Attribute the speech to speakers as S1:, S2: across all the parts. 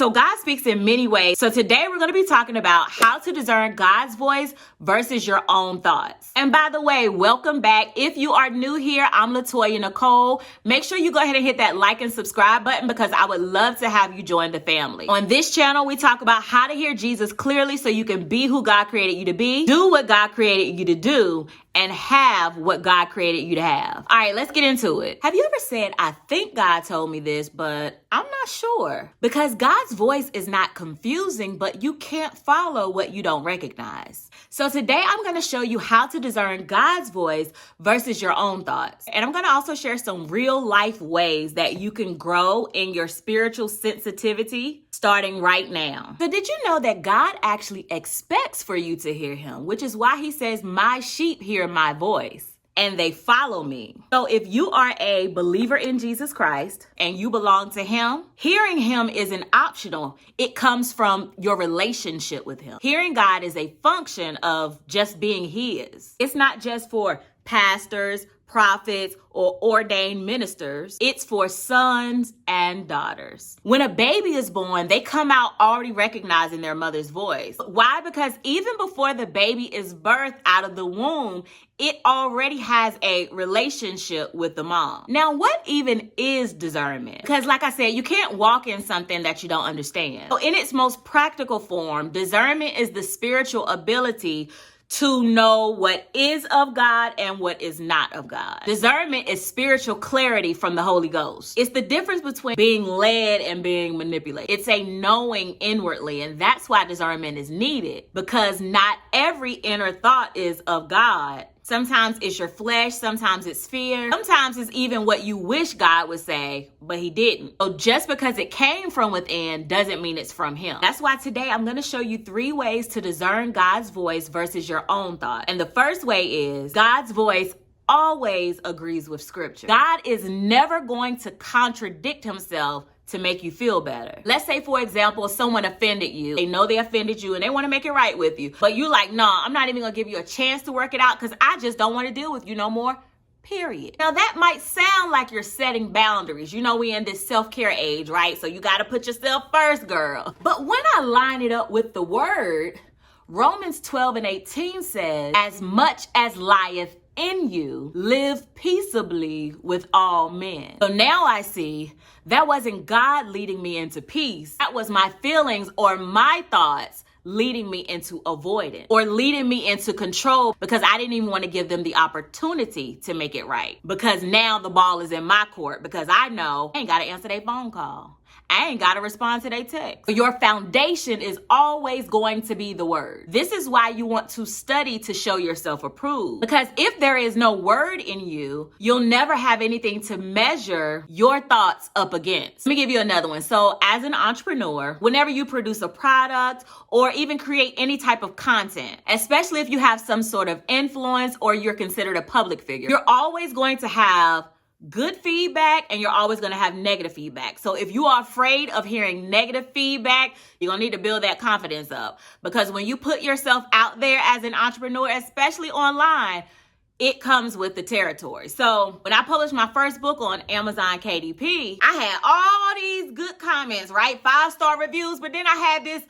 S1: So God speaks in many ways. So today we're going to be talking about how to discern God's voice versus your own thoughts. And by the way, welcome back. If you are new here, I'm Latoya Nicole. Make sure you go ahead and hit that like and subscribe button because I would love to have you join the family. On this channel, we talk about how to hear Jesus clearly so you can be who God created you to be, do what God created you to do, and have what God created you to have. All right, let's get into it. Have you ever said, I think God told me this, but I'm not sure? Because God's voice is not confusing, but you can't follow what you don't recognize. So today I'm going to show you how to discern God's voice versus your own thoughts. And I'm going to also share some real life ways that you can grow in your spiritual sensitivity starting right now. So did you know that God actually expects for you to hear him, which is why he says, my sheep hear my voice and they follow me. So if you are a believer in Jesus Christ and you belong to him, hearing him isn't optional. It comes from your relationship with him. Hearing God is a function of just being his. It's not just for pastors, prophets, or ordained ministers. It's for sons and daughters. When a baby is born, they come out already recognizing their mother's voice. Why? Because even before the baby is birthed out of the womb, it already has a relationship with the mom. Now, what even is discernment? Because like I said, you can't walk in something that you don't understand. So in its most practical form, discernment is the spiritual ability to know what is of God and what is not of God. Discernment is spiritual clarity from the Holy Ghost. It's the difference between being led and being manipulated. It's a knowing inwardly, and that's why discernment is needed, because not every inner thought is of God. Sometimes it's your flesh, sometimes it's fear, sometimes it's even what you wish God would say, but he didn't. So just because it came from within doesn't mean it's from him. That's why today I'm going to show you 3 ways to discern God's voice versus your own thought. And the first way is God's voice always agrees with scripture. God is never going to contradict himself to make you feel better. Let's say, for example, someone offended you. They know they offended you and they want to make it right with you. But you're like, no, I'm not even going to give you a chance to work it out because I just don't want to deal with you no more. Period. Now that might sound like you're setting boundaries. You know, we in this self-care age, right? So you got to put yourself first, girl. But when I line it up with the word, Romans 12:18 says, as much as lieth in you, live peaceably with all men. So now I see that wasn't God leading me into peace. That was my feelings or my thoughts leading me into avoidance or leading me into control because I didn't even want to give them the opportunity to make it right. Because now the ball is in my court because I know I ain't got to answer their phone call. I ain't got to respond to their text. Your foundation is always going to be the word. This is why you want to study to show yourself approved. Because if there is no word in you, you'll never have anything to measure your thoughts up against. Let me give you another one. So as an entrepreneur, whenever you produce a product or even create any type of content, especially if you have some sort of influence or you're considered a public figure, you're always going to have good feedback and you're always going to have negative feedback. So if you are afraid of hearing negative feedback, you're going to need to build that confidence up. Because when you put yourself out there as an entrepreneur, especially online, it comes with the territory. So when I published my first book on Amazon KDP, I had all these good comments, right? 5-star reviews, but then I had this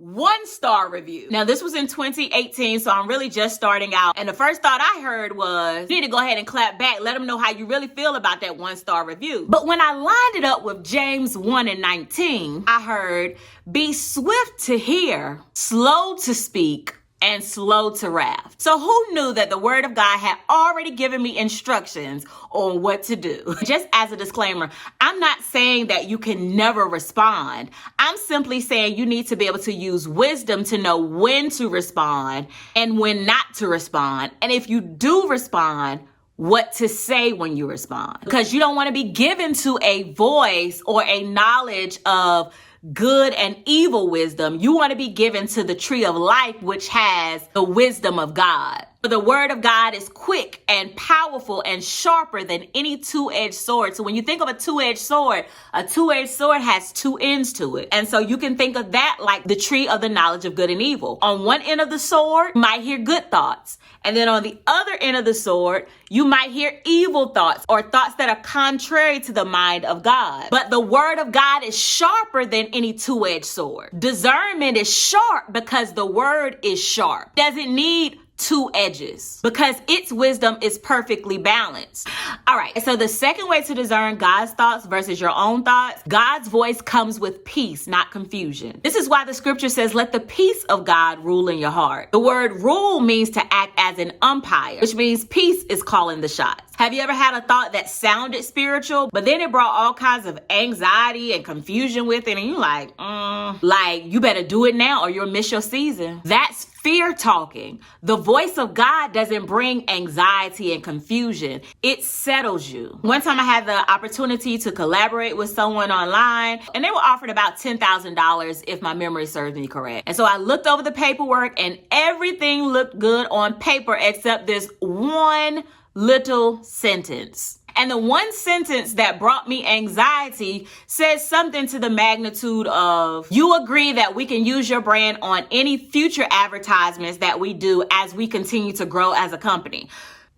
S1: 1-star review. Now, this was in 2018, so I'm really just starting out. And the first thought I heard was, you need to go ahead and clap back. Let them know how you really feel about that 1-star review. But when I lined it up with James 1:19, I heard, be swift to hear, slow to speak, and slow to wrath. So who knew that the word of God had already given me instructions on what to do? Just as a disclaimer, I'm not saying that you can never respond. I'm simply saying you need to be able to use wisdom to know when to respond and when not to respond. And if you do respond, what to say when you respond. Because you don't want to be given to a voice or a knowledge of good and evil wisdom. You want to be given to the tree of life, which has the wisdom of God. For the word of God is quick and powerful and sharper than any two-edged sword. So when you think of a two-edged sword has two ends to it. And so you can think of that like the tree of the knowledge of good and evil. On one end of the sword, you might hear good thoughts. And then on the other end of the sword, you might hear evil thoughts or thoughts that are contrary to the mind of God. But the word of God is sharper than any two-edged sword. Discernment is sharp because the word is sharp. Doesn't need two edges because its wisdom is perfectly balanced. All right. So the second way to discern God's thoughts versus your own thoughts, God's voice comes with peace, not confusion. This is why the scripture says, let the peace of God rule in your heart. The word rule means to act as an umpire, which means peace is calling the shots. Have you ever had a thought that sounded spiritual, but then it brought all kinds of anxiety and confusion with it? And you're like you better do it now or you'll miss your season. That's fear talking. The voice of God doesn't bring anxiety and confusion. It settles you. One time I had the opportunity to collaborate with someone online and they were offered about $10,000 if my memory serves me correct. And so I looked over the paperwork and everything looked good on paper except this one little sentence. And the one sentence that brought me anxiety says something to the magnitude of, you agree that we can use your brand on any future advertisements that we do as we continue to grow as a company.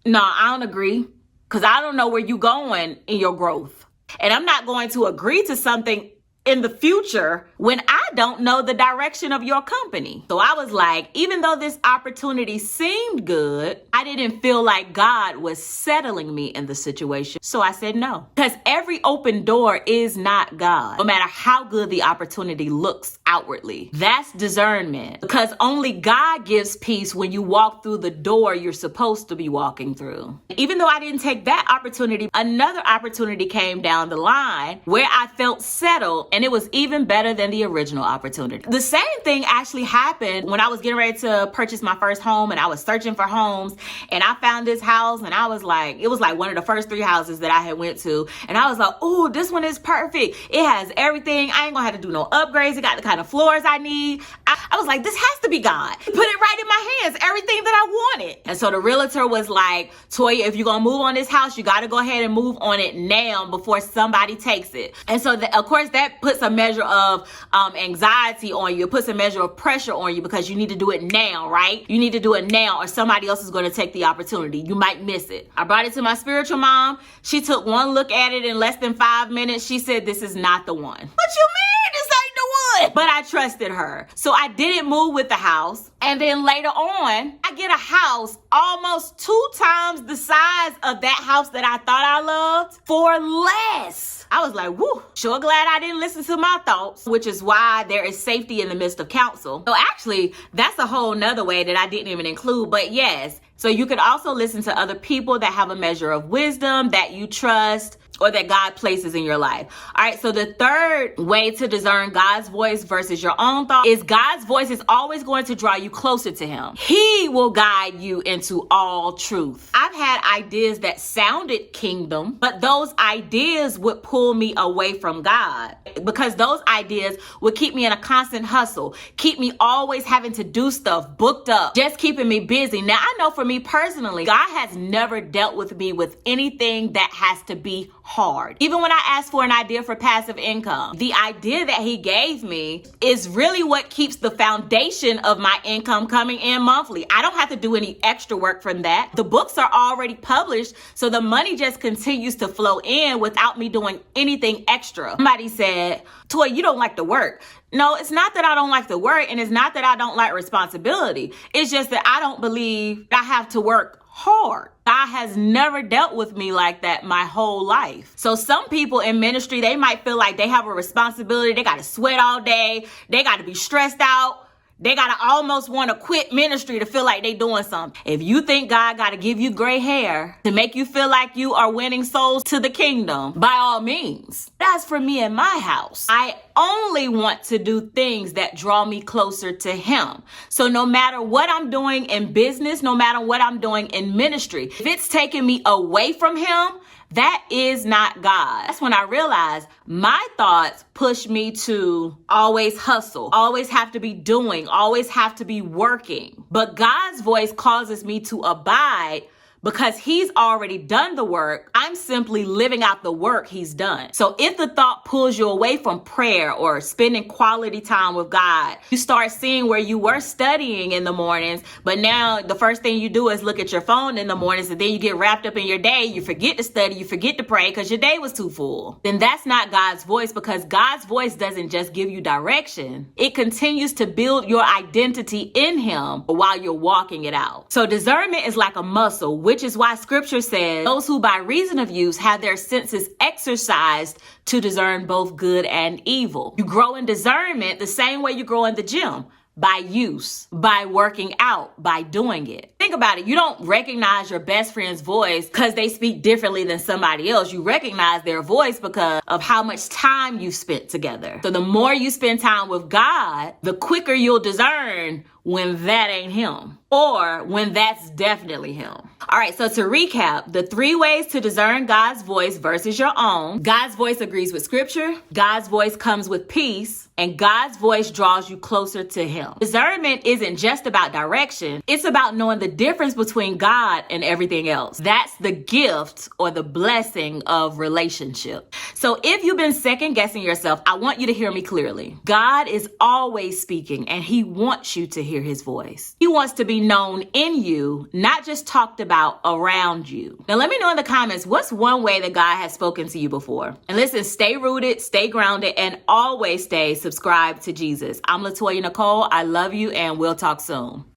S1: No, I don't agree because I don't know where you're going in your growth. And I'm not going to agree to something in the future when I don't know the direction of your company. So I was like, even though this opportunity seemed good, I didn't feel like God was settling me in the situation. So I said no, because every open door is not God, no matter how good the opportunity looks outwardly. That's discernment, because only God gives peace when you walk through the door you're supposed to be walking through. Even though I didn't take that opportunity, another opportunity came down the line where I felt settled. And it was even better than the original opportunity. The same thing actually happened when I was getting ready to purchase my first home and I was searching for homes and I found this house and I was like, it was like one of the first 3 houses that I had went to. And I was like, oh, this one is perfect. It has everything. I ain't gonna have to do no upgrades. It got the kind of floors I need. I was like, this has to be God. He put it right in my hands, everything that I wanted. And so the realtor was like, Toya, if you're gonna move on this house, you gotta go ahead and move on it now before somebody takes it. And so of course that puts a measure of anxiety on you. It puts a measure of pressure on you because you need to do it now, right? You need to do it now or somebody else is going to take the opportunity. You might miss it. I brought it to my spiritual mom. She took one look at it in less than 5 minutes. She said, this is not the one. What you mean? This ain't the one. But I trusted her. So I didn't move with the house. And then later on, I get a house almost 2 times the size of that house that I thought I loved for less. I was like, whoo, sure glad I didn't listen to my thoughts, which is why there is safety in the midst of counsel. So actually, that's a whole nother way that I didn't even include, but yes. So you could also listen to other people that have a measure of wisdom that you trust or that God places in your life. All right, so the third way to discern God's voice versus your own thought is God's voice is always going to draw you closer to him. He will guide you into all truth. I've had ideas that sounded kingdom, but those ideas would pull me away from God because those ideas would keep me in a constant hustle, keep me always having to do stuff, booked up, just keeping me busy. Now, I know for me personally, God has never dealt with me with anything that has to be hard. Even when I asked for an idea for passive income, the idea that he gave me is really what keeps the foundation of my income coming in monthly. I don't have to do any extra work from that. The books are already published, so the money just continues to flow in without me doing anything extra. Somebody said, Toy, you don't like to work. No, it's not that I don't like to work, and it's not that I don't like responsibility. It's just that I don't believe I have to work hard. God has never dealt with me like that my whole life. So some people in ministry, they might feel like they have a responsibility. They got to sweat all day. They got to be stressed out. They got to almost want to quit ministry to feel like they doing something. If you think God got to give you gray hair to make you feel like you are winning souls to the kingdom, by all means. That's for me and my house. I only want to do things that draw me closer to him. So no matter what I'm doing in business, no matter what I'm doing in ministry, if it's taking me away from him, that is not God. That's when I realized my thoughts push me to always hustle, always have to be doing, always have to be working. But God's voice causes me to abide because he's already done the work. I'm simply living out the work he's done. So if the thought pulls you away from prayer or spending quality time with God, you start seeing where you were studying in the mornings, but now the first thing you do is look at your phone in the mornings, and then you get wrapped up in your day. You forget to study, you forget to pray because your day was too full. Then that's not God's voice, because God's voice doesn't just give you direction. It continues to build your identity in him while you're walking it out. So discernment is like a muscle, which is why scripture says those who by reason of use have their senses exercised to discern both good and evil. You grow in discernment the same way you grow in the gym. By use, by working out, by doing it. Think about it. You don't recognize your best friend's voice because they speak differently than somebody else. You recognize their voice because of how much time you spent together. So the more you spend time with God, the quicker you'll discern when that ain't him, or when that's definitely him. All right, so to recap, the 3 ways to discern God's voice versus your own. God's voice agrees with scripture, God's voice comes with peace, and God's voice draws you closer to him. Discernment isn't just about direction. It's about knowing the difference between God and everything else. That's the gift or the blessing of relationship. So if you've been second guessing yourself, I want you to hear me clearly. God is always speaking, and he wants you to hear his voice. He wants to be known in you, not just talked about around you. Now let me know in the comments, what's one way that God has spoken to you before? And listen, stay rooted, stay grounded, and always stay subscribed to Jesus. I'm LaToya Nicole. I love you, and we'll talk soon.